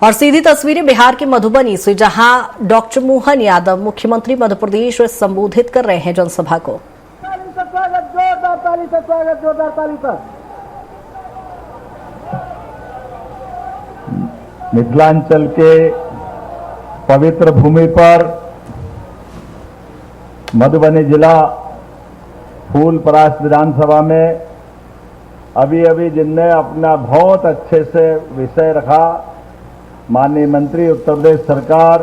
और सीधी तस्वीरें बिहार के मधुबनी से, जहां डॉक्टर मोहन यादव मुख्यमंत्री मध्य प्रदेश संबोधित कर रहे हैं जनसभा को। मिथिलांचल के पवित्र भूमि पर मधुबनी जिला फूलपरास विधानसभा में अभी जिनने अपना बहुत अच्छे से विषय रखा, माननीय मंत्री उत्तर प्रदेश सरकार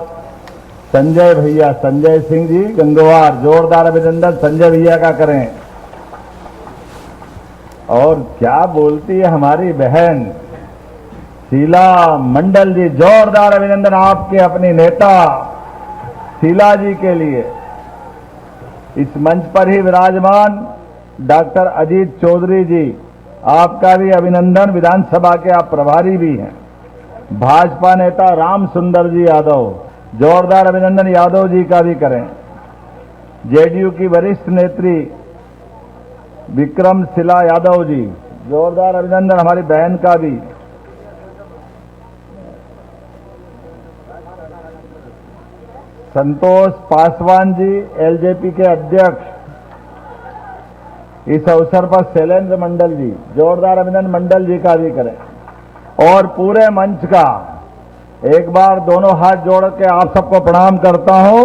संजय भैया, संजय सिंह जी गंगवार, जोरदार अभिनंदन संजय भैया का करें। और क्या बोलती है हमारी बहन शीला मंडल जी, जोरदार अभिनंदन आपके अपनी नेता शीला जी के लिए। इस मंच पर ही विराजमान डॉक्टर अजीत चौधरी जी, आपका भी अभिनंदन, विधानसभा के आप प्रभारी भी हैं। भाजपा नेता राम सुंदर जी यादव, जोरदार अभिनंदन यादव जी का भी करें। जेडीयू की वरिष्ठ नेत्री विक्रम शिला यादव जी, जोरदार अभिनंदन हमारी बहन का भी। संतोष पासवान जी एलजेपी के अध्यक्ष, इस अवसर पर शैलेंद्र मंडल जी, जोरदार अभिनंदन मंडल जी का भी करें। और पूरे मंच का एक बार दोनों हाथ जोड़ के आप सबको प्रणाम करता हूं।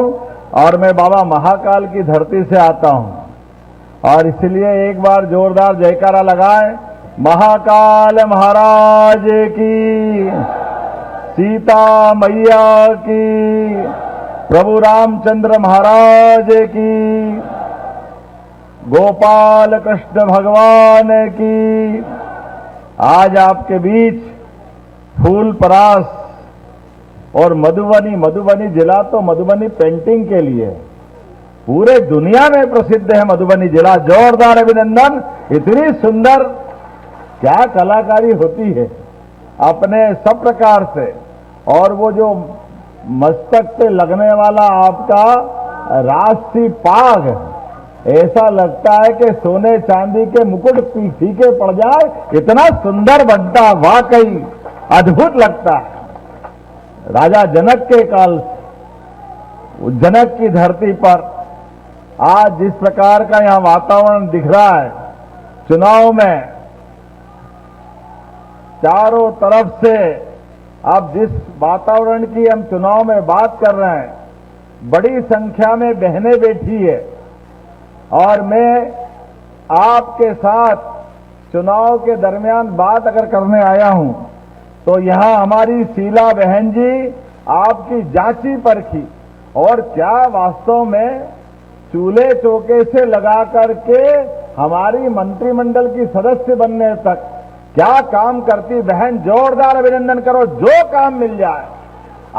और मैं बाबा महाकाल की धरती से आता हूं और इसलिए एक बार जोरदार जयकारा लगाएं, महाकाल महाराज की, सीता मैया की, प्रभु रामचंद्र महाराज की, गोपाल कृष्ण भगवान की। आज आपके बीच फूलपरास और मधुबनी जिला तो मधुबनी पेंटिंग के लिए पूरे दुनिया में प्रसिद्ध है। मधुबनी जिला, जोरदार अभिनंदन। इतनी सुंदर क्या कलाकारी होती है अपने सब प्रकार से। और वो जो मस्तक पे लगने वाला आपका राष्ट्रीय पाग, ऐसा लगता है कि सोने चांदी के मुकुट फीके पड़ जाए, इतना सुंदर बनता, वाकई अद्भुत लगता है। राजा जनक के काल, जनक की धरती पर आज जिस प्रकार का यहां वातावरण दिख रहा है, चुनाव में चारों तरफ से अब जिस वातावरण की हम चुनाव में बात कर रहे हैं, बड़ी संख्या में बहनें बैठी है। और मैं आपके साथ चुनाव के दरमियान बात अगर करने आया हूं, तो यहां हमारी शीला बहन जी आपकी जांची परखी, और क्या वास्तव में चूल्हे चौके से लगा करके हमारी मंत्रिमंडल की सदस्य बनने तक क्या काम करती बहन, जोरदार अभिनंदन करो। जो काम मिल जाए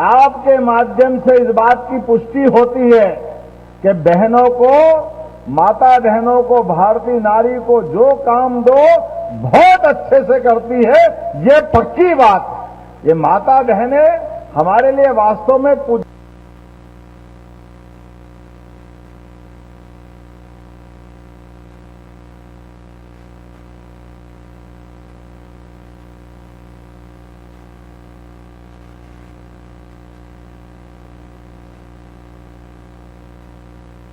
आपके माध्यम से इस बात की पुष्टि होती है कि बहनों को, माता बहनों को, भारतीय नारी को जो काम दो बहुत अच्छे से करती है, ये पक्की बात है। ये माता बहनें हमारे लिए वास्तव में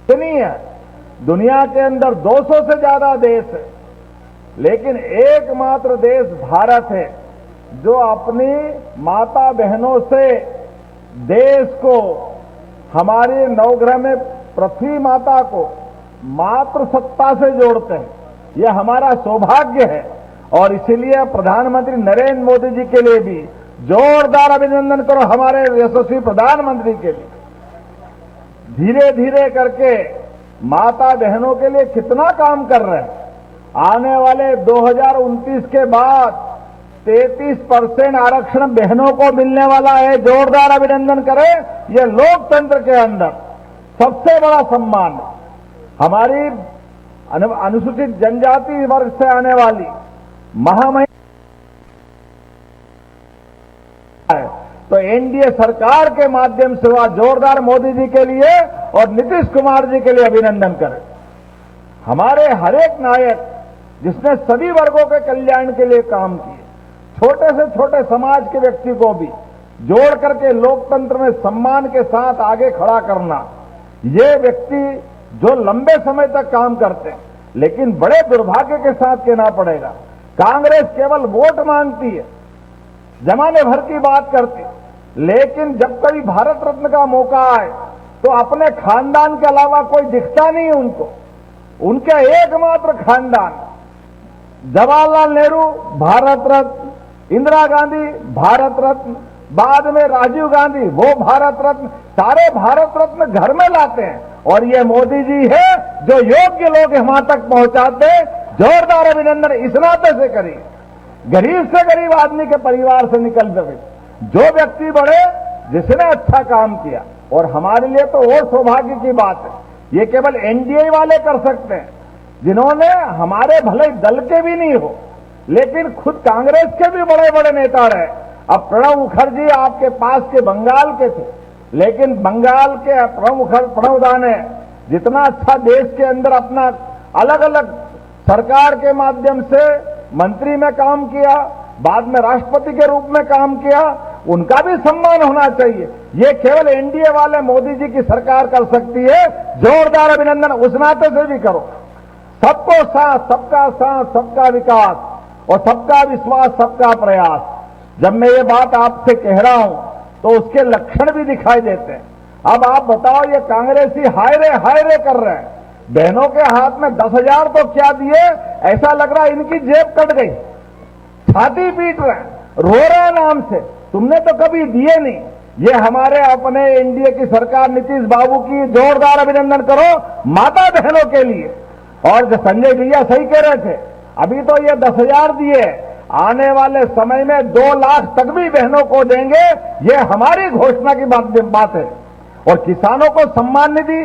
नहीं है। दुनिया के अंदर 200 से ज्यादा देश है, लेकिन एकमात्र देश भारत है जो अपनी माता बहनों से देश को, हमारे नवग्रह में पृथ्वी माता को मातृसत्ता से जोड़ते हैं। यह हमारा सौभाग्य है। और इसीलिए प्रधानमंत्री नरेंद्र मोदी जी के लिए भी जोरदार अभिनंदन करो, हमारे यशस्वी प्रधानमंत्री के लिए। धीरे धीरे करके माता बहनों के लिए कितना काम कर रहे हैं। आने वाले 2029 के बाद 33% आरक्षण बहनों को मिलने वाला है, जोरदार अभिनंदन करें। यह लोकतंत्र के अंदर सबसे बड़ा सम्मान। हमारी अनुसूचित जनजाति वर्ग से आने वाली महामहिम तो एनडीए सरकार के माध्यम से हुआ, जोरदार मोदी जी के लिए और नीतीश कुमार जी के लिए अभिनंदन करें। हमारे हर एक नायक जिसने सभी वर्गों के कल्याण के लिए काम किए, छोटे से छोटे समाज के व्यक्ति को भी जोड़ करके लोकतंत्र में सम्मान के साथ आगे खड़ा करना, ये व्यक्ति जो लंबे समय तक काम करते हैं, लेकिन बड़े दुर्भाग्य के साथ कहना पड़ेगा, कांग्रेस केवल वोट मांगती है, जमाने भर की बात करती, लेकिन जब कभी भारत रत्न का मौका आए तो अपने खानदान के अलावा कोई दिखता नहीं है उनको। उनका एकमात्र खानदान, जवाहरलाल नेहरू भारत रत्न, इंदिरा गांधी भारत रत्न, बाद में राजीव गांधी वो भारत रत्न, सारे भारत रत्न घर में लाते हैं। और ये मोदी जी है जो योग्य लोग वहां तक पहुंचाते। जोरदार अभिनंदन इस नाते से करिए, गरीब से गरीब आदमी के परिवार से निकल सके जो व्यक्ति बढ़े, जिसने अच्छा काम किया। और हमारे लिए तो और सौभाग्य की बात है, ये केवल एनडीए वाले कर सकते हैं, जिन्होंने हमारे भले दल के भी नहीं हो, लेकिन खुद कांग्रेस के भी बड़े बड़े नेता रहे। अब प्रणब मुखर्जी आपके पास के बंगाल के थे, लेकिन बंगाल के प्रणब दा ने जितना अच्छा देश के अंदर अपना अलग अलग सरकार के माध्यम से मंत्री में काम किया, बाद में राष्ट्रपति के रूप में काम किया, उनका भी सम्मान होना चाहिए। ये केवल एनडीए वाले मोदी जी की सरकार कर सकती है। जोरदार अभिनंदन उस नाते से भी करो। सबको साथ, सबका विकास और सबका विश्वास, सबका प्रयास। जब मैं ये बात आपसे कह रहा हूं तो उसके लक्षण भी दिखाई देते हैं। अब आप बताओ, ये कांग्रेसी हाय रे कर रहे हैं, बहनों के हाथ में 10,000 तो क्या दिए, ऐसा लग रहा है इनकी जेब कट गई, छाती पीट रहे हैं, रो रहे हैं नाम से, तुमने तो कभी दिए नहीं। ये हमारे अपने एनडीए की सरकार नीतीश बाबू की जोरदार अभिनंदन करो माता बहनों के लिए। और जो संजय भैया सही कह रहे थे, अभी तो ये 10,000 दिए, आने वाले समय में 2 लाख तक भी बहनों को देंगे, ये हमारी घोषणा की बात है। और किसानों को सम्मान निधि,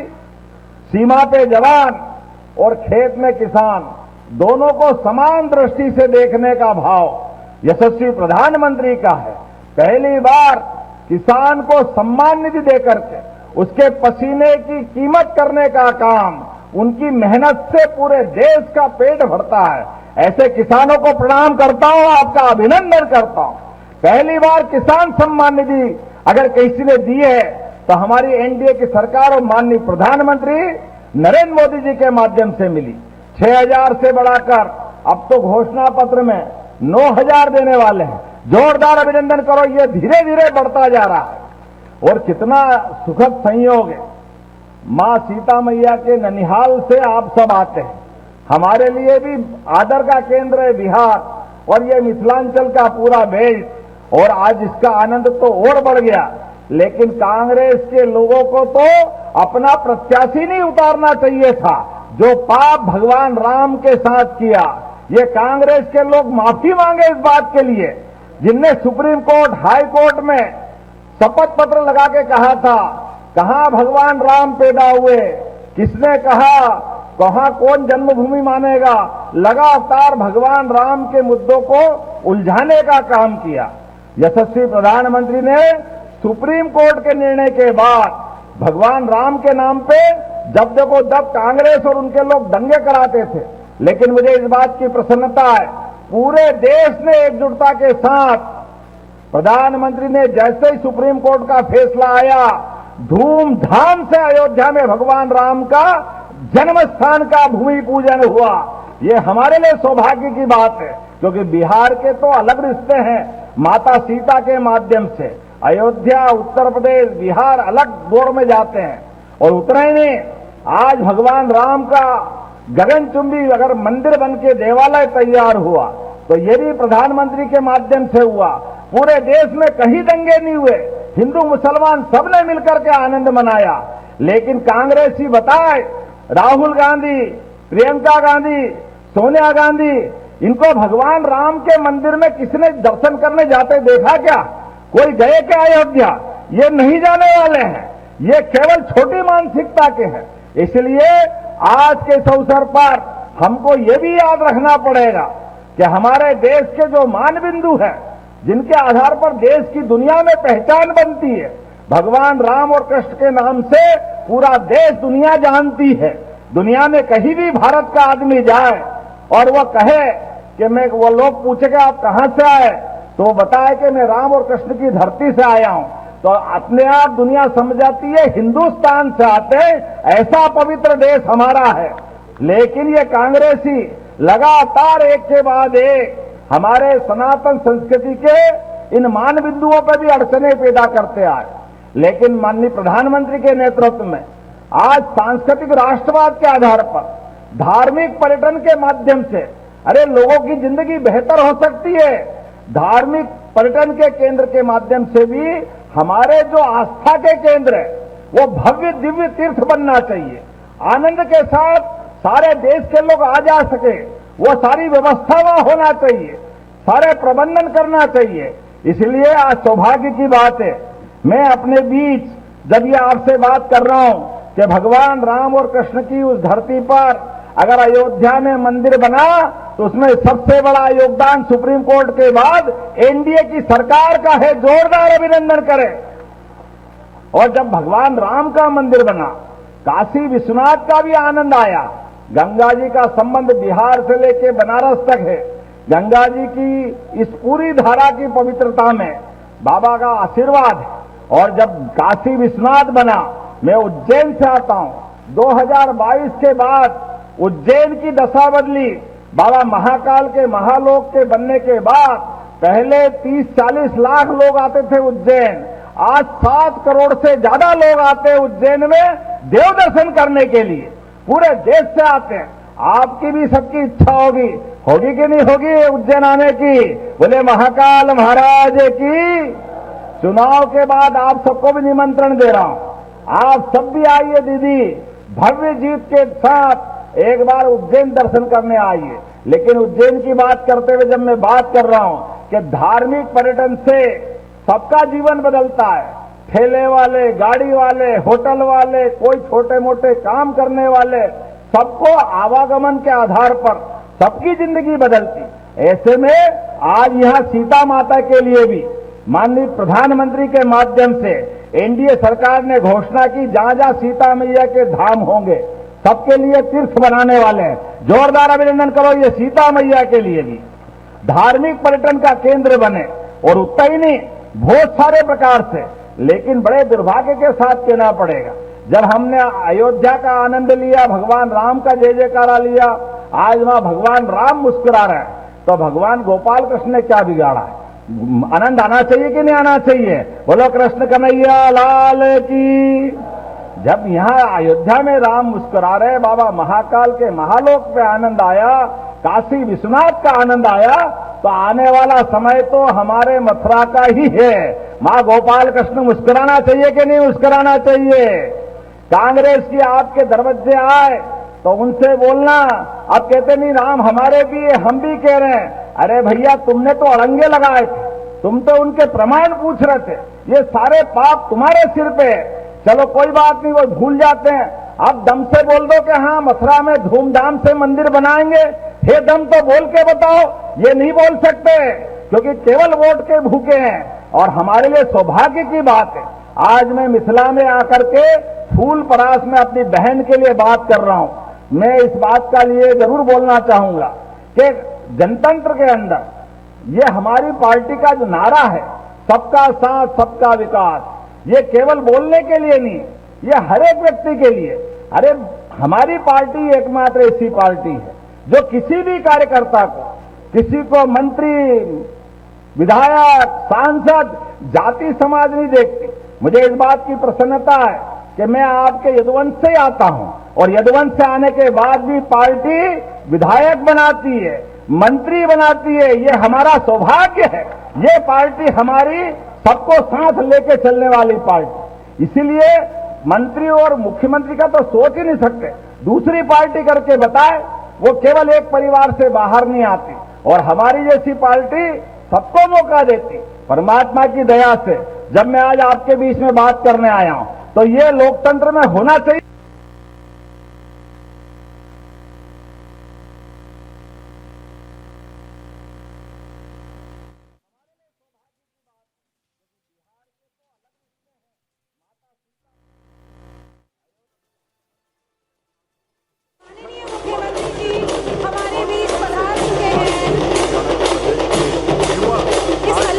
सीमा पे जवान और खेत में किसान, दोनों को समान दृष्टि से देखने का भाव यशस्वी प्रधानमंत्री का है। पहली बार किसान को सम्मान निधि देकर के उसके पसीने की कीमत करने का काम, उनकी मेहनत से पूरे देश का पेट भरता है। ऐसे किसानों को प्रणाम करता हूं, आपका अभिनंदन करता हूं। पहली बार किसान सम्मान निधि अगर किसी ने दी है तो हमारी एनडीए की सरकार और माननीय प्रधानमंत्री नरेंद्र मोदी जी के माध्यम से मिली। 6,000 से बढ़ाकर अब तो घोषणा पत्र में 9,000 देने वाले हैं। जोरदार अभिनंदन करो, ये धीरे धीरे बढ़ता जा रहा है। और कितना सुखद संयोग है, मां सीता मैया के ननिहाल से आप सब आते हैं। हमारे लिए भी आदर का केंद्र है बिहार, और ये मिथिलांचल का पूरा बेल्ट, और आज इसका आनंद तो और बढ़ गया। लेकिन कांग्रेस के लोगों को तो अपना प्रत्याशी नहीं उतारना चाहिए था, जो पाप भगवान राम के साथ किया। ये कांग्रेस के लोग माफी मांगे इस बात के लिए, जिनने सुप्रीम कोर्ट, हाई कोर्ट में शपथ पत्र लगा के कहा था, कहां भगवान राम पैदा हुए, किसने कहा, कहां कौन जन्मभूमि मानेगा। लगातार भगवान राम के मुद्दों को उलझाने का काम किया। यशस्वी प्रधानमंत्री ने सुप्रीम कोर्ट के निर्णय के बाद भगवान राम के नाम पे जब देखो तब कांग्रेस और उनके लोग दंगे कराते थे। लेकिन मुझे इस बात की प्रसन्नता है, पूरे देश ने एकजुटता के साथ, प्रधानमंत्री ने जैसे ही सुप्रीम कोर्ट का फैसला आया, धूमधाम से अयोध्या में भगवान राम का जन्म स्थान का भूमि पूजन हुआ। ये हमारे लिए सौभाग्य की बात है, क्योंकि बिहार के तो अलग रिश्ते हैं माता सीता के माध्यम से। अयोध्या, उत्तर प्रदेश, बिहार अलग दौर में जाते हैं। और उतना ही नहीं, आज भगवान राम का गगनचुंबी अगर मंदिर बन के देवालय तैयार हुआ तो ये भी प्रधानमंत्री के माध्यम से हुआ। पूरे देश में कहीं दंगे नहीं हुए, हिंदू मुसलमान सबने मिलकर के आनंद मनाया। लेकिन कांग्रेसी बताए, राहुल गांधी, प्रियंका गांधी, सोनिया गांधी, इनको भगवान राम के मंदिर में किसने दर्शन करने जाते देखा क्या? कोई गए क्या अयोध्या? ये नहीं जाने वाले हैं, ये केवल छोटी मानसिकता के हैं। इसलिए आज के इस अवसर पर हमको ये भी याद रखना पड़ेगा कि हमारे देश के जो मान बिंदु है, जिनके आधार पर देश की दुनिया में पहचान बनती है, भगवान राम और कृष्ण के नाम से पूरा देश दुनिया जानती है। दुनिया में कहीं भी भारत का आदमी जाए और वह कहे कि वो लोग पूछेगा आप कहां से आए, तो वो बताया कि मैं राम और कृष्ण की धरती से आया हूं, तो अपने आप दुनिया समझ जाती है हिंदुस्तान से आते, ऐसा पवित्र देश हमारा है। लेकिन ये कांग्रेसी लगातार एक के बाद एक हमारे सनातन संस्कृति के इन मान बिंदुओं पर भी अड़चने पैदा करते आए। लेकिन माननीय प्रधानमंत्री के नेतृत्व में आज सांस्कृतिक राष्ट्रवाद के आधार पर धार्मिक पर्यटन के माध्यम से अरे लोगों की जिंदगी बेहतर हो सकती है। धार्मिक पर्यटन के केंद्र के माध्यम से भी हमारे जो आस्था के केंद्र है वो भव्य दिव्य तीर्थ बनना चाहिए। आनंद के साथ सारे देश के लोग आ जा सके, वो सारी व्यवस्था वहां होना चाहिए, सारे प्रबंधन करना चाहिए। इसलिए आज सौभाग्य की बात है, मैं अपने बीच जब ये आपसे बात कर रहा हूं कि भगवान राम और कृष्ण की उस धरती पर अगर अयोध्या में मंदिर बना तो उसमें सबसे बड़ा योगदान सुप्रीम कोर्ट के बाद एनडीए की सरकार का है। जोरदार अभिनंदन करें। और जब भगवान राम का मंदिर बना, काशी विश्वनाथ का भी आनंद आया। गंगा जी का संबंध बिहार से लेकर बनारस तक है। गंगा जी की इस पूरी धारा की पवित्रता में बाबा का आशीर्वाद है। और जब काशी विश्वनाथ बना, मैं उज्जैन से आता हूं, 2022 के बाद उज्जैन की दशा बदली। बाबा महाकाल के महालोक के बनने के बाद पहले 30-40 लाख लोग आते थे उज्जैन, आज 7 करोड़ से ज्यादा लोग आते हैं उज्जैन में देव दर्शन करने के लिए। पूरे देश से आते हैं। आपकी भी सबकी इच्छा होगी कि नहीं होगी उज्जैन आने की? बोले महाकाल महाराज की। चुनाव के बाद आप सबको भी निमंत्रण दे रहा हूं, आप सब भी आइए दीदी, भव्य जीत के साथ एक बार उज्जैन दर्शन करने आइए। लेकिन उज्जैन की बात करते हुए जब मैं बात कर रहा हूं कि धार्मिक पर्यटन से सबका जीवन बदलता है, ठेले वाले, गाड़ी वाले, होटल वाले, कोई छोटे मोटे काम करने वाले, सबको आवागमन के आधार पर सबकी जिंदगी बदलती। ऐसे में आज यहां सीता माता के लिए भी माननीय प्रधानमंत्री के माध्यम से एनडीए सरकार ने घोषणा की, जहां जहां सीता मैया के धाम होंगे सबके लिए तीर्थ बनाने वाले हैं। जोरदार अभिनंदन करो ये सीता मैया के लिए भी धार्मिक पर्यटन का केंद्र बने। और उतना ही नहीं, बहुत सारे प्रकार से। लेकिन बड़े दुर्भाग्य के साथ कहना पड़ेगा, जब हमने अयोध्या का आनंद लिया, भगवान राम का जय जयकारा लिया, आज वहां भगवान राम मुस्कुरा रहे हैं, तो भगवान गोपाल कृष्ण ने क्या बिगाड़ा है? आनंद आना चाहिए कि नहीं आना चाहिए? बोलो कृष्ण कन्हैया लाल की। जब यहां अयोध्या में राम मुस्कुरा रहे, बाबा महाकाल के महालोक पे आनंद आया, काशी विश्वनाथ का आनंद आया, तो आने वाला समय तो हमारे मथुरा का ही है। मां गोपाल कृष्ण मुस्कुराना चाहिए कि नहीं मुस्कुराना चाहिए? कांग्रेस की आपके दरवाजे आए तो उनसे बोलना, अब कहते नहीं राम हमारे भी है, हम भी कह रहे हैं। अरे भैया, तुमने तो अड़ंगे लगाए थे, तुम तो उनके प्रमाण पूछ रहे थे, ये सारे पाप तुम्हारे सिर पे है। चलो कोई बात नहीं, वो भूल जाते हैं। अब दम से बोल दो कि हाँ मथुरा में धूमधाम से मंदिर बनाएंगे, हे दम तो बोल के बताओ। ये नहीं बोल सकते क्योंकि केवल वोट के भूखे हैं। और हमारे लिए सौभाग्य की बात है, आज मैं मिथिला में आकर के फूल परास में अपनी बहन के लिए बात कर रहा हूं। मैं इस बात का लिए जरूर बोलना चाहूंगा कि जनतंत्र के अंदर ये हमारी पार्टी का जो नारा है, सबका साथ सबका विकास, ये केवल बोलने के लिए नहीं, ये हर एक व्यक्ति के लिए। अरे हमारी पार्टी एकमात्र ऐसी पार्टी है जो किसी भी कार्यकर्ता को, किसी को मंत्री, विधायक, सांसद, जाति समाज नहीं देखती। मुझे इस बात की प्रसन्नता है कि मैं आपके यदुवंश से आता हूं और यदुवंश से आने के बाद भी पार्टी विधायक बनाती है, मंत्री बनाती है। ये हमारा सौभाग्य है। ये पार्टी हमारी सबको साथ लेके चलने वाली पार्टी। इसीलिए मंत्री और मुख्यमंत्री का तो सोच ही नहीं सकते, दूसरी पार्टी करके बताए। वो केवल एक परिवार से बाहर नहीं आती और हमारी जैसी पार्टी सबको मौका देती। परमात्मा की दया से जब मैं आज आपके बीच में बात करने आया हूं तो ये लोकतंत्र में होना चाहिए। मुख्यमंत्री जी हमारे बीच पधार चुके हैं। इस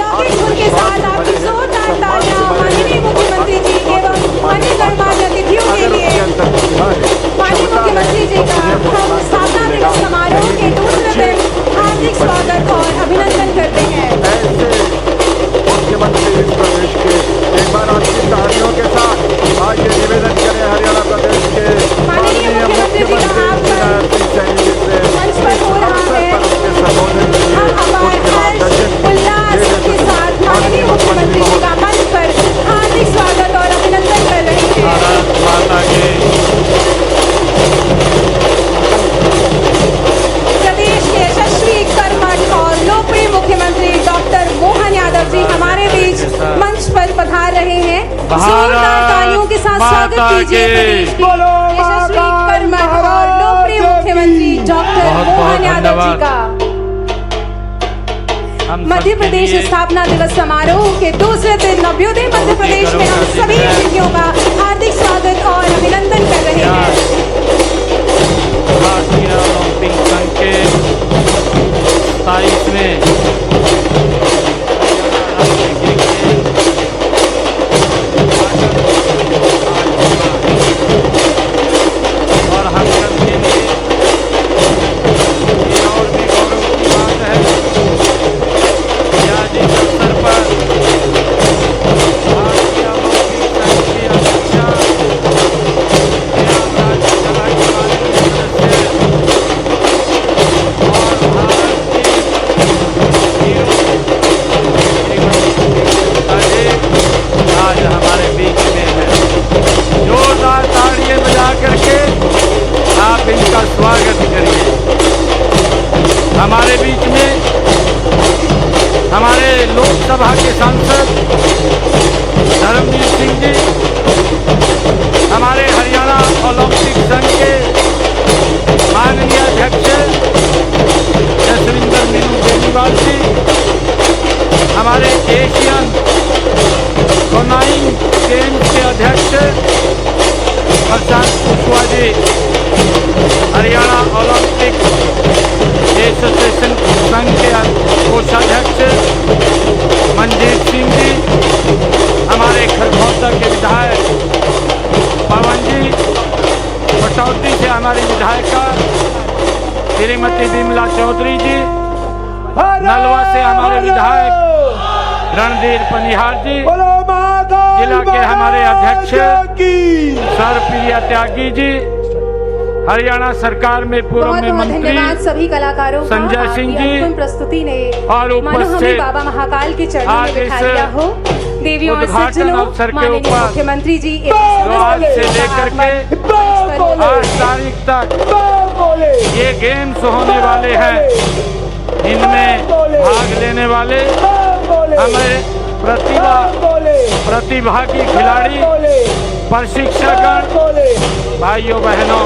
पधार रहे हैं। भारत जोरदार तालियों के साथ स्वागत माता कीजिए की। प्रदेश के बोलो यशस्वी माता कर्मठ और लोकप्रिय मुख्यमंत्री डॉक्टर बहुत बहुत मोहन यादव जी धन्यवाद। का हम मध्य सबके प्रदेश लिए स्थापना दिवस समारोह के दूसरे दिन नवोदय मध्य प्रदेश में हम सभी अतिथियों का हार्दिक स्वागत और अभिनंदन कर रहे हैं। भारतीय ओलंपिक संघ के 27वें और हम सबके लिए ये और भी गौरव की बात है कि आज इस अवसर पर भारतीय ओलंपिक संघ की अध्यक्षा एवं राज्यसभा के माननीय सदस्य और भारत की आज हमारे बीच में है। जोरदार तालियां बजा करके आप इनका स्वागत करिए। हमारे बीच में हमारे लोकसभा के सांसद धर्मवीर सिंह जी, हमारे हरियाणा ओलंपिक संघ के माननीय अध्यक्ष जसविंदर मीनू बेनीवाल जी, हमारे एशियन कोनाइंग गेम्स के अध्यक्ष प्रशांत कुशवाहा जी, हरियाणा ओलंपिक एसोसिएशन संघ के कोषाध्यक्ष मनजीत सिंह जी, हमारे खरगोन के विधायक पवन जी, पटौदी से हमारी विधायिका श्रीमती विमला चौधरी जी, नलवा से हमारे विधायक रणधीर पनिहार जी, जिला के हमारे अध्यक्ष सरप्रिया त्यागी जी, हरियाणा सरकार में पूर्व बहुत में बहुत मंत्री धन्यवाद सभी कलाकारों का। संजय सिंह आपकी जी अनुपम प्रस्तुति ने और मानो हमें उपस्थित बाबा महाकाल के चरणों आज में बिठा इस दिया हो। देवियों और उद्घाटन सज्जनों, अवसर के माननीय ऊपर मुख्यमंत्री जी तो आज से लेकर के 8 तारीख तक ये गेम्स होने वाले हैं। इनमें भाग लेने वाले हमारे प्रतिभा की खिलाड़ी, प्रशिक्षकगण, भाइयों बहनों,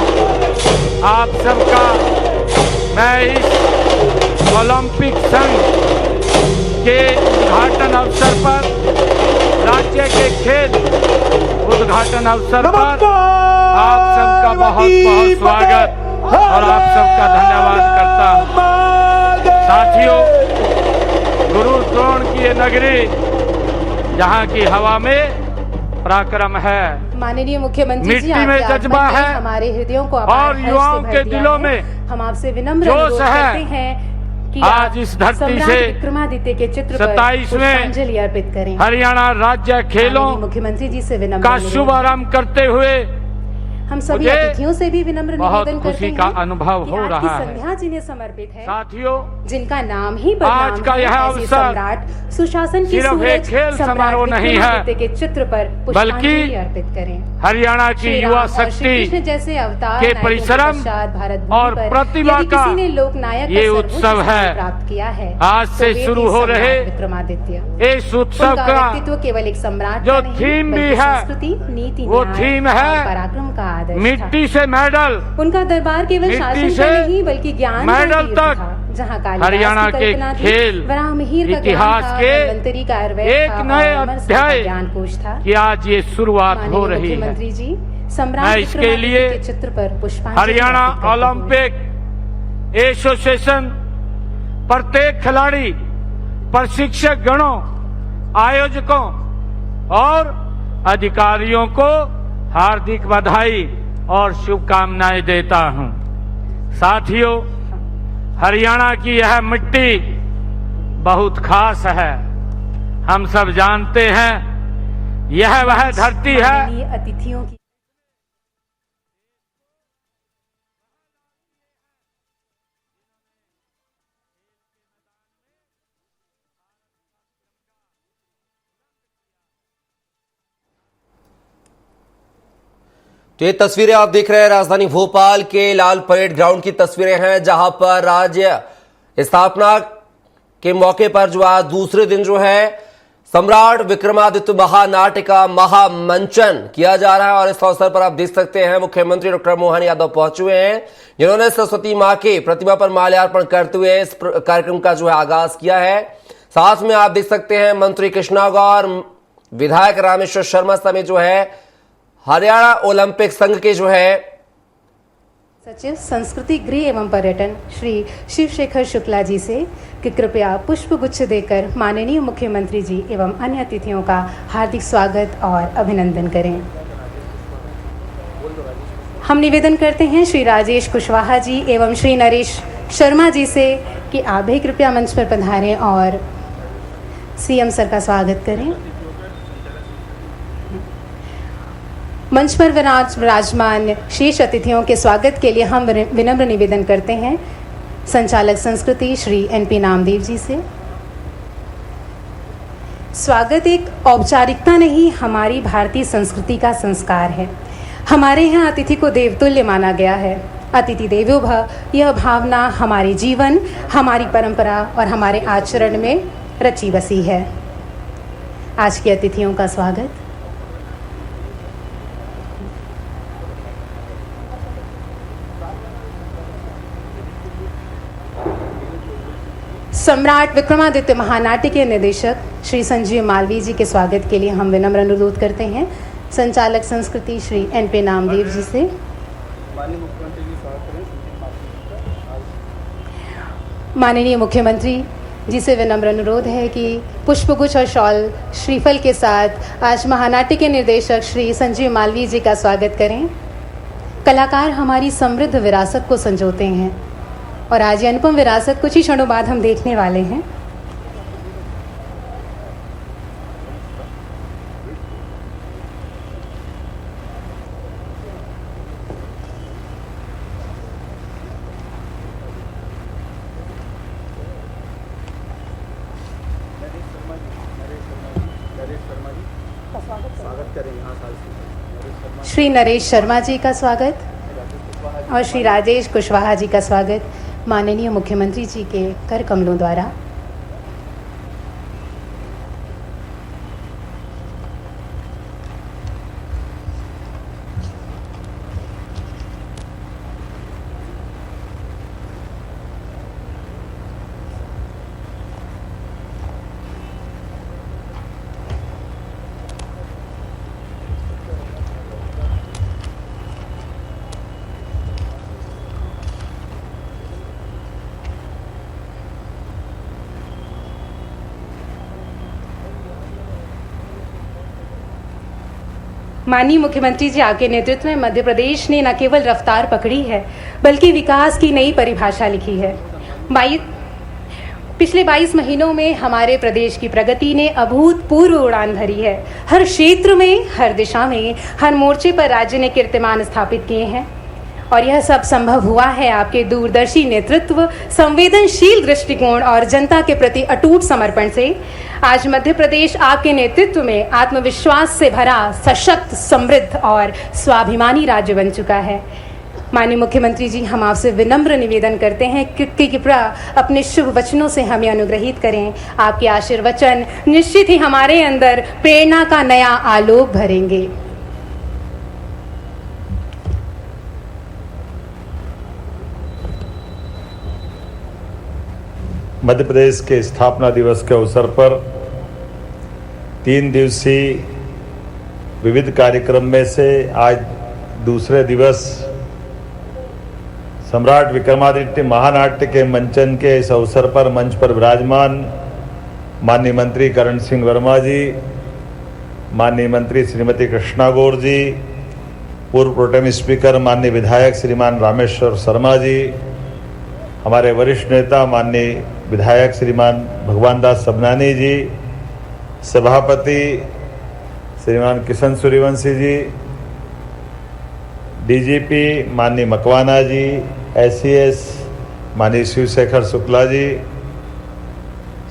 आप सबका मैं इस ओलंपिक संघ के उद्घाटन अवसर पर, राज्य के खेल उद्घाटन अवसर पर आप सबका बहुत बहुत स्वागत और आप सबका धन्यवाद करता हूँ। साथियों, गुरु द्रोण की ये नगरी जहाँ की हवा में पराक्रम है, माननीय मुख्यमंत्री जी, मिट्टी में आपके जज्बा आगमन ने है हमारे हृदयों को और अपार हर्ष से युवाओं भर के दिया दिलों है। में हम आपसे विनम्र जोश अनुरोध है। करते हैं कि आज आप इस धरती सम्राट से विक्रमादित्य के चित्र पर 27वें पुष्पांजलि अर्पित करें। हरियाणा राज्य खेलों माननीय मुख्यमंत्री जी से विनम्र का अनुरोध। शुभारंभ करते हुए हम सभी मुझे अतिथियों से भी विनम्र बहुत निवेदन करते खुशी हैं का अनुभव कि हो आज की रहा है। संध्या जिन्हें समर्पित है, साथियों, जिनका नाम ही आज बदनाम का है, यह ऐसे अवसर सम्राट सुशासन की सिर्फ एक सूरज खेल सम्राट समारोह नहीं है, विक्रमादित्य के चित्र पर पुष्पांजलि अर्पित करें। हरियाणा की श्री राम युवा और श्री शक्ति कृष्ण जैसे अवतार के नायकों परिश्रम पश्चात भारत भूमि और पर प्रतिभा यदि का किसी ने लोकनायक का ये सर्वोच्च उत्सव स्थान है। प्राप्त किया है, आज तो से वे शुरू ही हो सम्राट रहे विक्रमादित्य। इस उत्सव उनका का व्यक्तित्व केवल एक सम्राट जो का नहीं, थीम भी बल्कि है, संस्कृति, नीति, वो न्याय थीम और है पराक्रम का आदर्श था। मिट्टी से मेडल, उनका दरबार केवल मिट्टी शासन से का नहीं बल्कि ज्ञान का मेडल तीर्थ तक था, जहाँ कालिदास हरियाणा की के कल्पना थी, खेल वराहमिहिर का इतिहास ज्ञान था, के धन्वंतरी का आयुर्वेद एक था नए और अमर सिंह का अध्याय ज्ञानकोश था। की आज ये शुरुआत हो माननीय रही है। मुख्यमंत्री जी, सम्राट मैं इसके विक्रमादित्य लिए के चित्र पर पुष्पांजलि हरियाणा अर्पित करते हुए ओलंपिक एसोसिएशन, प्रत्येक खिलाड़ी, प्रशिक्षक गणों, आयोजकों और अधिकारियों को हार्दिक बधाई और शुभकामनाएं देता हूं। साथियों, हरियाणा की यह मिट्टी बहुत खास है। हम सब जानते हैं यह वह धरती है माननीय अतिथियों की तो ये तस्वीरें आप देख रहे हैं राजधानी भोपाल के लाल परेड ग्राउंड की तस्वीरें हैं, जहां पर राज्य स्थापना के मौके पर जो आज दूसरे दिन जो है सम्राट विक्रमादित्य महानाट्य का महामंचन किया जा रहा है और इस अवसर पर आप देख सकते हैं मुख्यमंत्री डॉक्टर मोहन यादव पहुंचे हुए हैं, जिन्होंने सरस्वती मां की प्रतिमा पर माल्यार्पण करते हुए इस कार्यक्रम का जो है आगाज किया है। साथ में आप देख सकते हैं मंत्री कृष्णा गौर, विधायक रामेश्वर शर्मा समेत जो है हरियाणा ओलंपिक संघ के जो है सचिव संस्कृति गृह एवं पर्यटन श्री शिवशेखर शुक्ला जी से कि कृपया पुष्प गुच्छ देकर माननीय मुख्यमंत्री जी एवं अन्य अतिथियों का हार्दिक स्वागत और अभिनंदन करें। हम निवेदन करते हैं श्री राजेश कुशवाहा जी एवं श्री नरेश शर्मा जी से कि आप भी कृपया मंच पर पधारें और सीएम सर का स्वागत करें। मंच पर विराजमान शेष अतिथियों के स्वागत के लिए हम विनम्र निवेदन करते हैं संचालक संस्कृति श्री एनपी नामदेव जी से। स्वागत एक औपचारिकता नहीं, हमारी भारतीय संस्कृति का संस्कार है। हमारे यहाँ अतिथि को देवतुल्य माना गया है। अतिथि देवो भव, यह भावना हमारे जीवन, हमारी परंपरा और हमारे आचरण में रची बसी है। आज के अतिथियों का स्वागत। सम्राट विक्रमादित्य महानाट्य के निर्देशक श्री संजीव मालवीय जी के स्वागत के लिए हम विनम्र अनुरोध करते हैं संचालक संस्कृति श्री एनपी नामदेव जी से। माननीय मुख्यमंत्री जी से विनम्र अनुरोध है कि पुष्पगुच्छ और शॉल श्रीफल के साथ आज महानाट्य के निर्देशक श्री संजीव मालवीय जी का स्वागत करें। कलाकार हमारी समृद्ध विरासत को संजोते हैं और आज ये अनुपम विरासत कुछ ही क्षणों बाद हम देखने वाले हैं। श्री नरेश शर्मा जी का स्वागत और श्री राजेश कुशवाहा जी का स्वागत माननीय मुख्यमंत्री जी के कर कमलों द्वारा। माननीय मुख्यमंत्री जी आपके नेतृत्व में मध्य प्रदेश ने न केवल रफ्तार पकड़ी है बल्कि विकास की नई परिभाषा लिखी है। पिछले 22 महीनों में हमारे प्रदेश की प्रगति ने अभूतपूर्व उड़ान भरी है। हर क्षेत्र में, हर दिशा में, हर मोर्चे पर राज्य ने कीर्तिमान स्थापित किए हैं और यह सब संभव हुआ है आपके दूरदर्शी नेतृत्व, संवेदनशील दृष्टिकोण और जनता के प्रति अटूट समर्पण से। आज मध्य प्रदेश आपके नेतृत्व में आत्मविश्वास से भरा, सशक्त, समृद्ध और स्वाभिमानी राज्य बन चुका है। माननीय मुख्यमंत्री जी, हम आपसे विनम्र निवेदन करते हैं कि कृपया अपने शुभ वचनों से हमें अनुग्रहित करें। आपके आशीर्वचन निश्चित ही हमारे अंदर प्रेरणा का नया आलोक भरेंगे। मध्य प्रदेश के स्थापना दिवस के अवसर पर 3 दिवसीय विविध कार्यक्रम में से आज दूसरे दिवस सम्राट विक्रमादित्य महानाट्य के मंचन के इस अवसर पर मंच पर विराजमान माननीय मंत्री करण सिंह वर्मा जी, माननीय मंत्री श्रीमती कृष्णा गौर जी, पूर्व प्रोटेम स्पीकर माननीय विधायक श्रीमान रामेश्वर शर्मा जी, हमारे वरिष्ठ नेता माननीय विधायक श्रीमान भगवान दास सबनानी जी, सभापति श्रीमान किशन सूर्यवंशी जी, डीजीपी माननीय मकवाना जी, एसईएस माननीय शिवशेखर शुक्ला जी,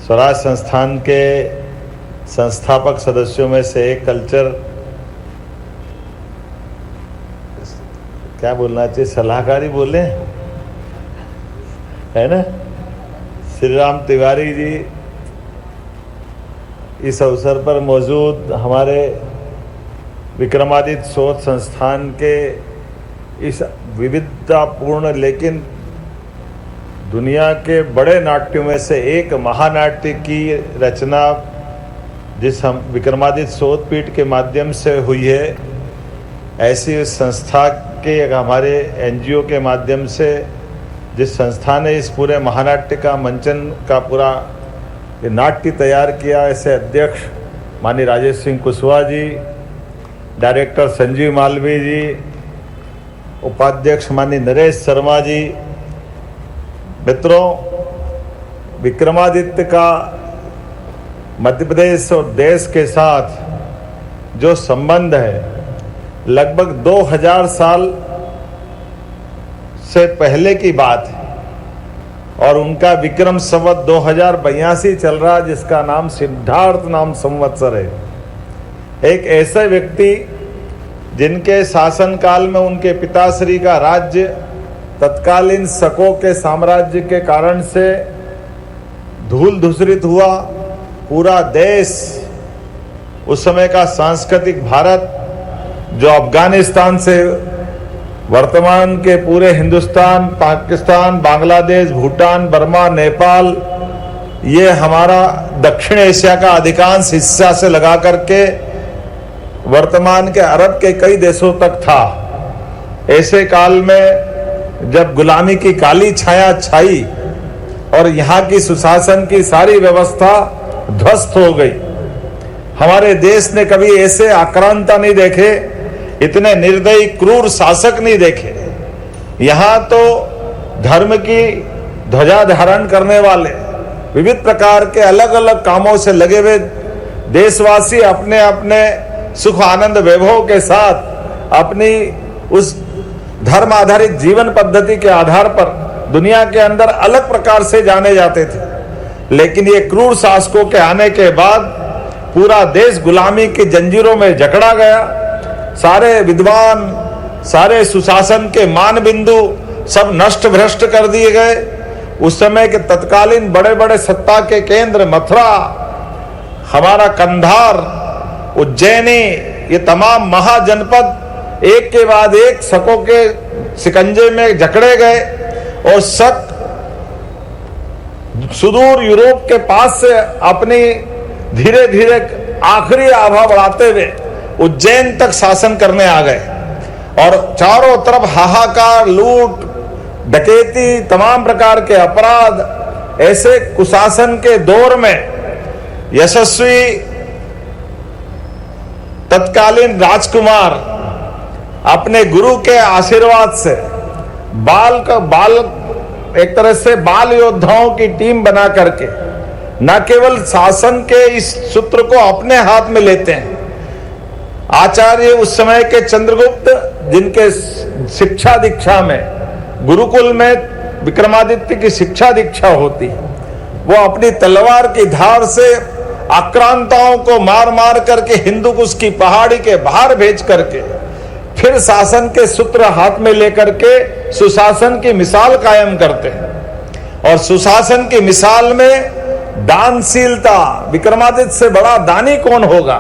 स्वराज संस्थान के संस्थापक सदस्यों में से एक कल्चर क्या बोलना चाहिए, सलाहकारी बोले है ना, श्री राम तिवारी जी, इस अवसर पर मौजूद हमारे विक्रमादित्य शोध संस्थान के इस विविधतापूर्ण लेकिन दुनिया के बड़े नाट्यों में से एक महानाट्य की रचना जिस हम विक्रमादित्य शोध पीठ के माध्यम से हुई है, ऐसी संस्था के हमारे एनजीओ के माध्यम से जिस संस्था ने इस पूरे महानाट्य का मंचन का पूरा ये नाट्य तैयार किया, ऐसे अध्यक्ष माननीय राजेश सिंह कुशवाहा जी, डायरेक्टर संजीव मालवीय जी, उपाध्यक्ष माननीय नरेश शर्मा जी। मित्रों, विक्रमादित्य का मध्य प्रदेश और देश के साथ जो संबंध है, लगभग 2000 साल से पहले की बात है और उनका विक्रम संवत 2082 चल रहा, जिसका नाम सिद्धार्थ नाम संवत्सर है। एक ऐसे व्यक्ति जिनके शासनकाल में उनके पिताश्री का राज्य तत्कालीन शकों के साम्राज्य के कारण से धूल धूसरित हुआ। पूरा देश, उस समय का सांस्कृतिक भारत जो अफगानिस्तान से वर्तमान के पूरे हिंदुस्तान, पाकिस्तान, बांग्लादेश, भूटान, बर्मा, नेपाल, ये हमारा दक्षिण एशिया का अधिकांश हिस्सा से लगा करके वर्तमान के अरब के कई देशों तक था। ऐसे काल में जब गुलामी की काली छाया छाई और यहाँ की सुशासन की सारी व्यवस्था ध्वस्त हो गई, हमारे देश ने कभी ऐसे आक्रांता नहीं देखे, इतने निर्दयी क्रूर शासक नहीं देखे। यहाँ तो धर्म की ध्वजा धारण करने वाले, विविध प्रकार के अलग अलग कामों से लगे हुए देशवासी अपने अपने सुख आनंद वैभव के साथ अपनी उस धर्म आधारित जीवन पद्धति के आधार पर दुनिया के अंदर अलग प्रकार से जाने जाते थे। लेकिन ये क्रूर शासकों के आने के बाद पूरा देश गुलामी की जंजीरों में जकड़ा गया। सारे विद्वान, सारे सुशासन के मान बिंदु सब नष्ट भ्रष्ट कर दिए गए। उस समय के तत्कालीन बड़े बड़े सत्ता के केंद्र मथुरा, हमारा कंधार, उज्जैनी, ये तमाम महाजनपद एक के बाद एक शकों के शिकंजे में जकड़े गए और शक सुदूर यूरोप के पास से अपनी धीरे धीरे आखिरी आभा बढ़ाते हुए उज्जैन तक शासन करने आ गए और चारों तरफ हाहाकार, लूट, डकैती, तमाम प्रकार के अपराध। ऐसे कुशासन के दौर में यशस्वी तत्कालीन राजकुमार अपने गुरु के आशीर्वाद से एक तरह से बाल योद्धाओं की टीम बना करके न केवल शासन के इस सूत्र को अपने हाथ में लेते हैं। आचार्य उस समय के चंद्रगुप्त, जिनके शिक्षा दीक्षा में गुरुकुल में विक्रमादित्य की शिक्षा दीक्षा होती, वो अपनी तलवार की धार से आक्रांताओं को मार मार करके हिंदुकुश की पहाड़ी के बाहर भेज करके फिर शासन के सूत्र हाथ में लेकर के सुशासन की मिसाल कायम करते हैं। और सुशासन की मिसाल में दानशीलता, विक्रमादित्य से बड़ा दानी कौन होगा,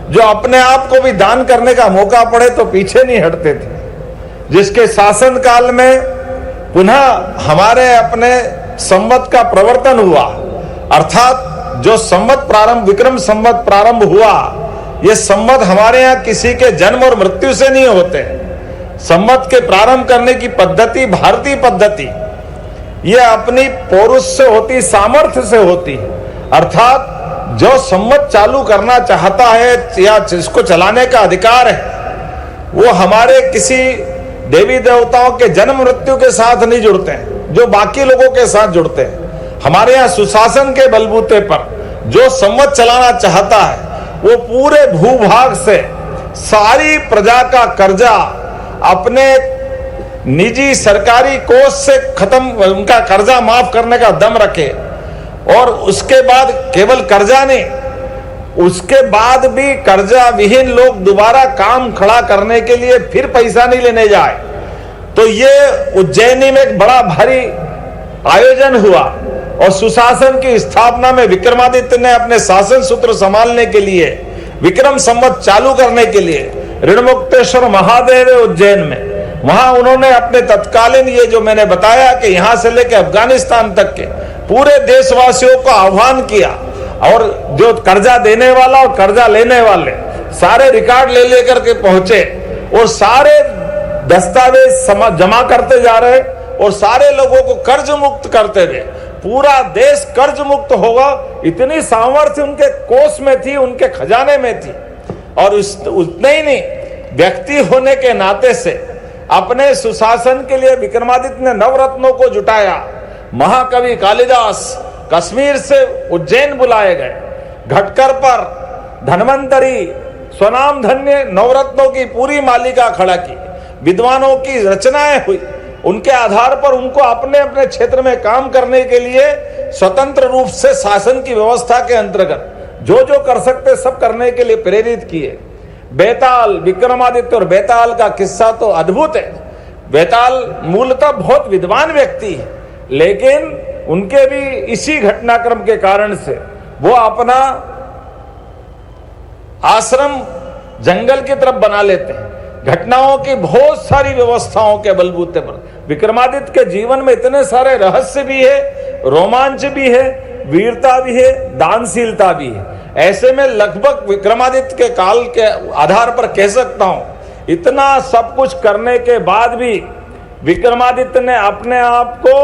जो अपने आप को भी दान करने का मौका पड़े तो पीछे नहीं हटते थे। जिसके शासन काल में पुनः हमारे अपने संवत का प्रवर्तन हुआ, अर्थात जो संवत प्रारंभ, विक्रम संवत प्रारंभ हुआ, ये संवत हमारे यहाँ किसी के जन्म और मृत्यु से नहीं होते। संवत के प्रारंभ करने की पद्धति भारतीय पद्धति, ये अपनी पौरुष से होती, सामर्थ्य से होती। अर्थात जो संवत चालू करना चाहता है या जिसको चलाने का अधिकार है, वो हमारे किसी देवी देवताओं के जन्म मृत्यु के साथ नहीं जुड़ते हैं, जो बाकी लोगों के साथ जुड़ते हैं। हमारे यहाँ सुशासन के बलबूते पर जो संवत चलाना चाहता है, वो पूरे भूभाग से सारी प्रजा का कर्जा अपने निजी सरकारी कोष से खत्म, उनका कर्जा माफ करने का दम रखे। और उसके बाद केवल कर्जा नहीं, उसके बाद भी कर्जा विहीन लोग दोबारा काम खड़ा करने के लिए फिर पैसा नहीं लेने जाए। तो ये उज्जैनी में एक बड़ा भारी आयोजन हुआ और सुशासन की स्थापना में विक्रमादित्य ने अपने शासन सूत्र संभालने के लिए विक्रम संवत चालू करने के लिए ऋणमुक्तेश्वर महादेव उज्जैन में, वहां उन्होंने अपने तत्कालीन, ये जो मैंने बताया कि यहां से लेकर अफगानिस्तान तक के पूरे देशवासियों को आह्वान किया और जो कर्जा देने वाला और कर्जा लेने वाले सारे रिकॉर्ड ले लेकर के पहुंचे और सारे दस्तावेज जमा करते जा रहे और सारे लोगों को कर्ज मुक्त करते हुए पूरा देश कर्ज मुक्त होगा, इतनी सामर्थ्य उनके कोष में थी, उनके खजाने में थी। और उतने ही नहीं, व्यक्ति होने के नाते से अपने सुशासन के लिए विक्रमादित्य ने नवरत्नों को जुटाया। महाकवि कालिदास कश्मीर से उज्जैन बुलाए गए, घटकर पर धन्वंतरी स्वनाम धन्य नवरत्नों की पूरी मालिका खड़ा की, विद्वानों की रचनाएं हुई, उनके आधार पर उनको अपने अपने क्षेत्र में काम करने के लिए स्वतंत्र रूप से शासन की व्यवस्था के अंतर्गत जो जो कर सकते सब करने के लिए प्रेरित किए। बेताल, विक्रमादित्य और बेताल का किस्सा तो अद्भुत है। बेताल मूलतः बहुत विद्वान व्यक्ति है, लेकिन उनके भी इसी घटनाक्रम के कारण से वो अपना आश्रम जंगल की तरफ बना लेते हैं। घटनाओं की बहुत सारी व्यवस्थाओं के बलबूते पर विक्रमादित्य के जीवन में इतने सारे रहस्य भी है, रोमांच भी है, वीरता भी है, दानशीलता भी है। ऐसे में लगभग विक्रमादित्य के काल के आधार पर कह सकता हूं, इतना सब कुछ करने के बाद भी विक्रमादित्य ने अपने आप को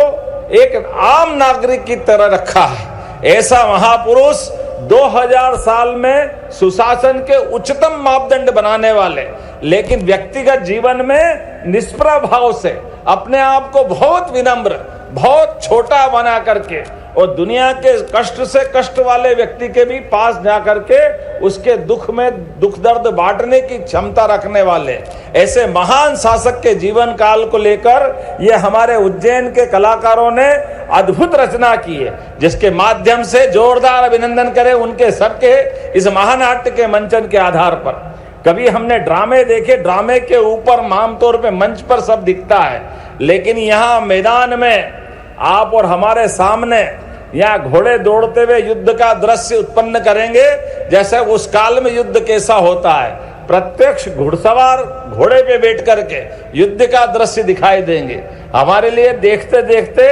एक आम नागरिक की तरह रखा है। ऐसा महापुरुष 2000 साल में सुशासन के उच्चतम मापदंड बनाने वाले, लेकिन व्यक्तिगत जीवन में निष्प्रभ भाव से अपने आप को बहुत विनम्र, बहुत छोटा बना करके और दुनिया के कष्ट से कष्ट वाले व्यक्ति के भी पास जा करके उसके दुख में दुख दर्द बांटने की क्षमता रखने वाले ऐसे महान शासक के जीवन काल को लेकर ये हमारे उज्जैन के कलाकारों ने अद्भुत रचना की है, जिसके माध्यम से जोरदार अभिनंदन करें उनके सबके इस महानाट्य के मंचन के आधार पर। कभी हमने ड्रामे देखे, ड्रामे के ऊपर आमतौर पे मंच पर सब दिखता है, लेकिन यहाँ मैदान में आप और हमारे सामने यहाँ घोड़े दौड़ते हुए युद्ध का दृश्य उत्पन्न करेंगे, जैसे उस काल में युद्ध कैसा होता है। प्रत्यक्ष घुड़सवार घोड़े पे बैठ करके युद्ध का दृश्य दिखाई देंगे। हमारे लिए देखते देखते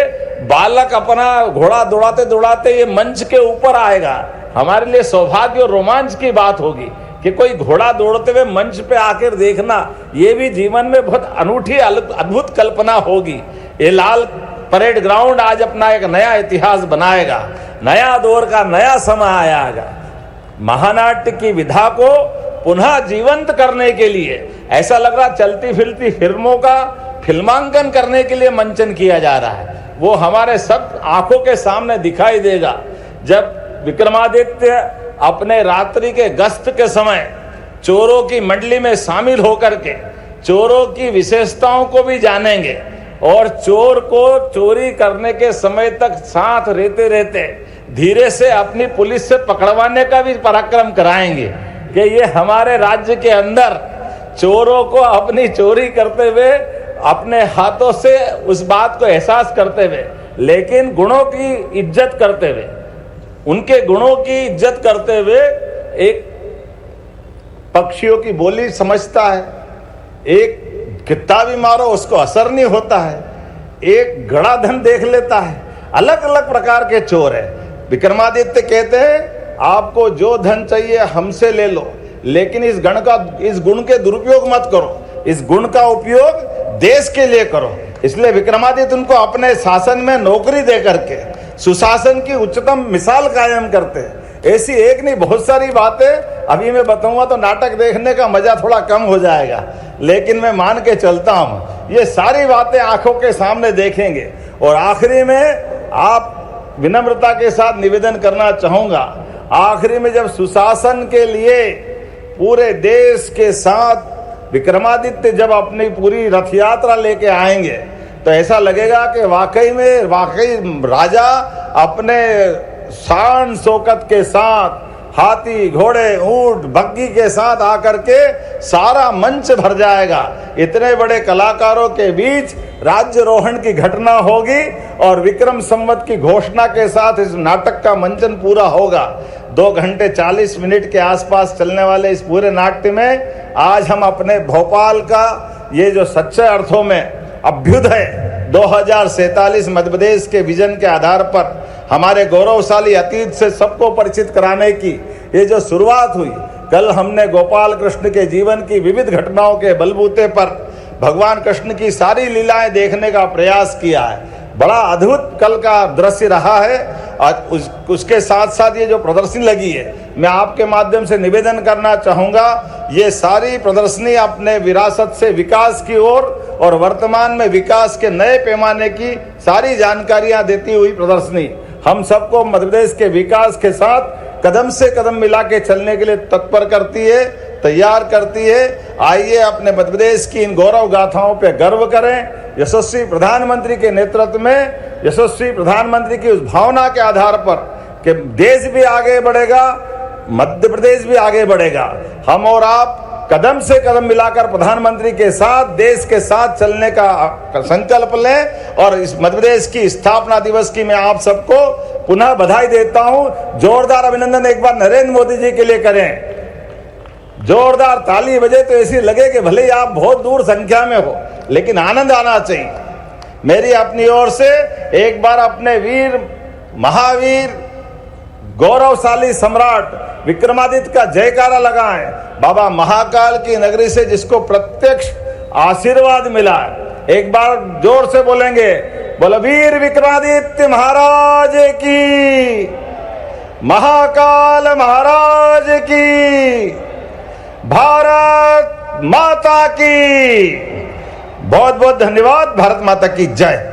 बालक अपना घोड़ा दौड़ाते दौड़ाते ये मंच के ऊपर आएगा। हमारे लिए सौभाग्य और रोमांच की बात होगी कि कोई घोड़ा दौड़ते हुए मंच पे आकर देखना, ये भी जीवन में बहुत अनूठी अद्भुत कल्पना होगी। ये लाल परेड ग्राउंड आज अपना एक नया इतिहास बनाएगा, नया दौर का नया समय आएगा। महानाट्य की विधा को पुनः जीवंत करने के लिए ऐसा लग रहा चलती फिरती फिल्मों का फिल्मांकन करने के लिए मंचन किया जा रहा है। वो हमारे सब आंखों के सामने दिखाई देगा जब विक्रमादित्य अपने रात्रि के गश्त के समय चोरों की मंडली में शामिल होकर के चोरों की विशेषताओं को भी जानेंगे और चोर को चोरी करने के समय तक साथ रहते रहते धीरे से अपनी पुलिस से पकड़वाने का भी पराक्रम कराएंगे कि ये हमारे राज्य के अंदर चोरों को अपनी चोरी करते हुए अपने हाथों से उस बात को एहसास करते हुए, लेकिन गुणों की इज्जत करते हुए, उनके गुणों की इज्जत करते हुए एक पक्षियों की बोली समझता है, एक कितना भी मारो उसको असर नहीं होता है, एक घड़ा धन देख लेता है। अलग अलग प्रकार के चोर है। विक्रमादित्य कहते हैं आपको जो धन चाहिए हमसे ले लो, लेकिन इस गुण के दुरुपयोग मत करो, इस गुण का उपयोग देश के लिए करो। इसलिए विक्रमादित्य उनको अपने शासन में नौकरी दे करके सुशासन की उच्चतम मिसाल कायम करते हैं। ऐसी एक नहीं बहुत सारी बातें अभी मैं बताऊंगा तो नाटक देखने का मजा थोड़ा कम हो जाएगा, लेकिन मैं मान के चलता हूं ये सारी बातें आंखों के सामने देखेंगे। और आखिरी में आप विनम्रता के साथ निवेदन करना चाहूंगा, आखिरी में जब सुशासन के लिए पूरे देश के साथ विक्रमादित्य जब अपनी पूरी रथ यात्रा लेके आएंगे तो ऐसा लगेगा कि वाकई राजा अपने शान शौकत के साथ हाथी घोड़े ऊंट बग्गी के साथ आकर के सारा मंच भर जाएगा। इतने बड़े कलाकारों के बीच राज्यरोहण की घटना होगी और विक्रम संवत की घोषणा के साथ इस नाटक का मंचन पूरा होगा। 2 घंटे 40 मिनट के आसपास चलने वाले इस पूरे नाट्य में आज हम अपने भोपाल का ये जो सच्चे अर्थों में अभ्युदय 2047 मध्य प्रदेश के विजन के आधार पर हमारे गौरवशाली अतीत से सबको परिचित कराने की ये जो शुरुआत हुई, कल हमने गोपाल कृष्ण के जीवन की विविध घटनाओं के बलबूते पर भगवान कृष्ण की सारी लीलाएं देखने का प्रयास किया है। बड़ा अद्भुत कल का दृश्य रहा है। आज उसके साथ साथ ये जो प्रदर्शनी लगी है, मैं आपके माध्यम से निवेदन करना चाहूँगा, ये सारी प्रदर्शनी अपने विरासत से विकास की ओर और वर्तमान में विकास के नए पैमाने की सारी जानकारियां देती हुई प्रदर्शनी हम सबको मध्य प्रदेश के विकास के साथ कदम से कदम मिला के चलने के लिए तत्पर करती है, तैयार करती है। आइए अपने मध्य प्रदेश की इन गौरव गाथाओं पे गर्व करें। यशस्वी प्रधानमंत्री के नेतृत्व में, यशस्वी प्रधानमंत्री की उस भावना के आधार पर कि देश भी आगे बढ़ेगा, मध्य प्रदेश भी आगे बढ़ेगा, हम और आप कदम से कदम मिलाकर प्रधानमंत्री के साथ, देश के साथ चलने का संकल्प लें। और इस मध्य प्रदेश की स्थापना दिवस की मैं आप सबको पुनः बधाई देता हूं। जोरदार अभिनंदन एक बार नरेंद्र मोदी जी के लिए करें। जोरदार ताली बजे तो ऐसी लगे कि भले ही आप बहुत दूर संख्या में हो, लेकिन आनंद आना चाहिए। मेरी अपनी ओर से एक बार अपने वीर, महावीर, गौरवशाली सम्राट विक्रमादित्य का जयकारा लगाएं। बाबा महाकाल की नगरी से जिसको प्रत्यक्ष आशीर्वाद मिला है, एक बार जोर से बोलेंगे, बोलो वीर विक्रमादित्य महाराज की, महाकाल महाराज की, भारत माता की। बहुत बहुत धन्यवाद। भारत माता की जय।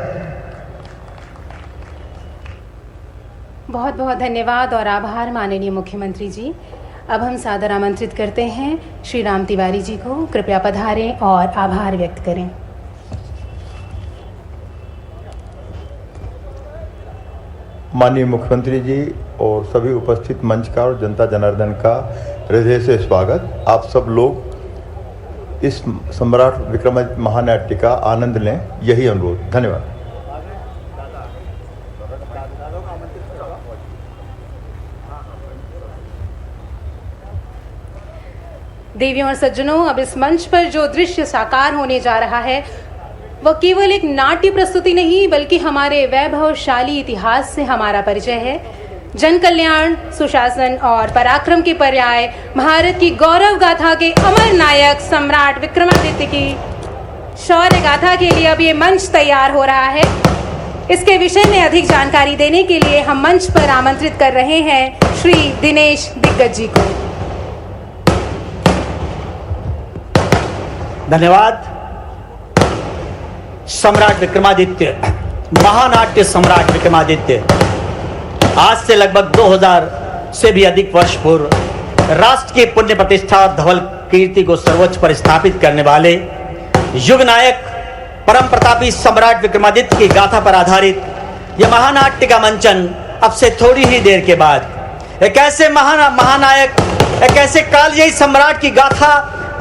बहुत बहुत धन्यवाद और आभार माननीय मुख्यमंत्री जी। अब हम सादर आमंत्रित करते हैं श्री राम तिवारी जी को, कृपया पधारें और आभार व्यक्त करें। माननीय मुख्यमंत्री जी और सभी उपस्थित मंच का और जनता जनार्दन का हृदय से स्वागत। आप सब लोग इस सम्राट विक्रमादित्य महानाट्य का आनंद लें, यही अनुरोध। धन्यवाद। देवियों और सज्जनों, अब इस मंच पर जो दृश्य साकार होने जा रहा है वह केवल एक नाट्य प्रस्तुति नहीं, बल्कि हमारे वैभवशाली इतिहास से हमारा परिचय है। जन कल्याण, सुशासन और पराक्रम के पर्याय भारत की गौरव गाथा के अमर नायक सम्राट विक्रमादित्य की शौर्य गाथा के लिए अब ये मंच तैयार हो रहा है। इसके विषय में अधिक जानकारी देने के लिए हम मंच पर आमंत्रित कर रहे हैं श्री दिनेश दिग्गज जी को। धन्यवाद। सम्राट विक्रमादित्य, महानाट्य सम्राट विक्रमादित्य आज से लगभग 2000 से भी अधिक वर्ष पूर्व राष्ट्र की पुण्य प्रतिष्ठा धवल कीर्ति को सर्वोच्च पर स्थापित करने वाले युग नायक परम प्रतापी सम्राट विक्रमादित्य की गाथा पर आधारित यह महानाट्य का मंचन अब से थोड़ी ही देर के बाद एक ऐसे महानायक, एक ऐसे कालजयी सम्राट की गाथा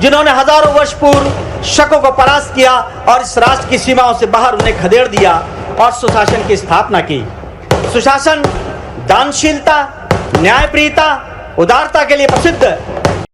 जिन्होंने हजारों वर्ष पूर्व शकों को परास्त किया और इस राष्ट्र की सीमाओं से बाहर उन्हें खदेड़ दिया और सुशासन की स्थापना की। सुशासन दानशीलता, न्यायप्रियता, उदारता के लिए प्रसिद्ध